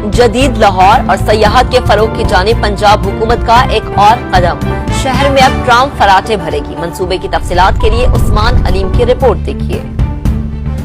जदीद लाहौर और सयाहत के फरोग की जानिब पंजाब हुकूमत का एक और कदम। शहर में अब ट्राम फराटे भरेगी। मंसूबे की तफसीलात के लिए उस्मान अलीम की रिपोर्ट देखिए।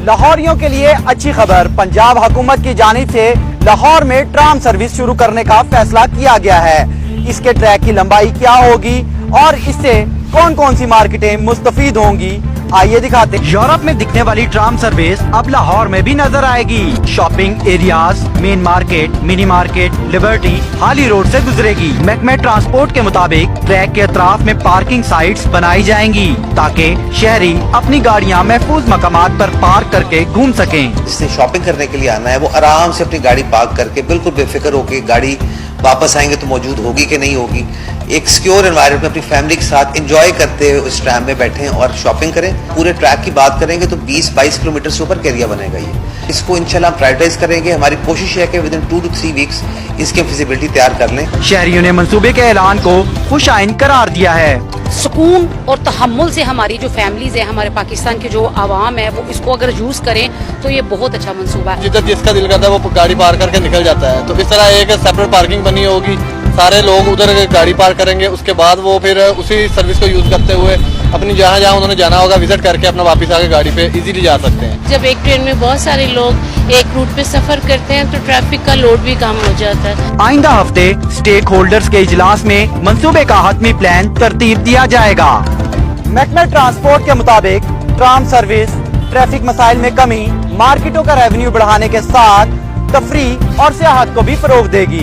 लाहौरियों के लिए अच्छी खबर, पंजाब हुकूमत की जानिब से लाहौर में ट्राम सर्विस शुरू करने का फैसला किया गया है। इसके ट्रैक की लंबाई क्या होगी और इससे कौन कौन सी मार्केटें मुस्तफीद होंगी, आइए दिखाते हैं। यूरोप में दिखने वाली ट्राम सर्विस अब लाहौर में भी नजर आएगी। Shopping areas, main market, mini market, liberty, हाली रोड से गुजरेगी। महकमे ट्रांसपोर्ट के मुताबिक ट्रैक के अतराफ में पार्किंग साइट्स बनाई जाएंगी ताकि शहरी अपनी गाड़ियां महफूज मकामात पर पार्क करके घूम सकें। जिससे शॉपिंग करने के लिए आना है वो आराम से अपनी गाड़ी पार्क करके बिल्कुल बेफिक्र होकर गाड़ी वापस आएंगे तो मौजूद होगी कि नहीं होगी। एक सिक्योर एनवायरनमेंट में अपनी फैमिली के साथ एंजॉय करते हुए उस ट्रैम में बैठें और शॉपिंग करें। पूरे ट्रैक की बात करेंगे तो 20-22 किलोमीटर से ऊपर का एरिया बनेगा ये। इसको इंशाल्लाह हम प्रायोरिटाइज करेंगे। हमारी कोशिश है कि विद इन 2 to 3 वीक्स इसकी फिजिबिलिटी तैयार कर लें। शहरियों ने मंसूबे के ऐलान को खुशाइन करार दिया है। सुकून और तहम्मुल से हमारी जो फैमिलीज है, हमारे पाकिस्तान के जो आवाम है, वो इसको अगर यूज करें तो ये बहुत अच्छा मंसूबा है। जिधर जिसका दिल करता है वो गाड़ी पार्क करके निकल जाता है। तो इस तरह एक सेपरेट पार्किंग बनी होगी, सारे लोग उधर गाड़ी पार्क करेंगे, उसके बाद वो फिर उसी सर्विस को यूज करते हुए अपनी जहाँ जहाँ उन्होंने जाना होगा विजिट करके अपना वापस आके गाड़ी पे इजीली जा सकते हैं। जब एक ट्रेन में बहुत सारे लोग एक रूट पे सफर करते हैं तो ट्रैफिक का लोड भी कम हो जाता है। आइंदा हफ्ते स्टेक होल्डर्स के इजलास में मंसूबे का हतमी प्लान तरतीब दिया जाएगा। महकमा ट्रांसपोर्ट के मुताबिक ट्राम सर्विस ट्रैफिक मसाइल में कमी, मार्केटों का रेवेन्यू बढ़ाने के साथ तफरीह और सियाहत को भी फरोग देगी।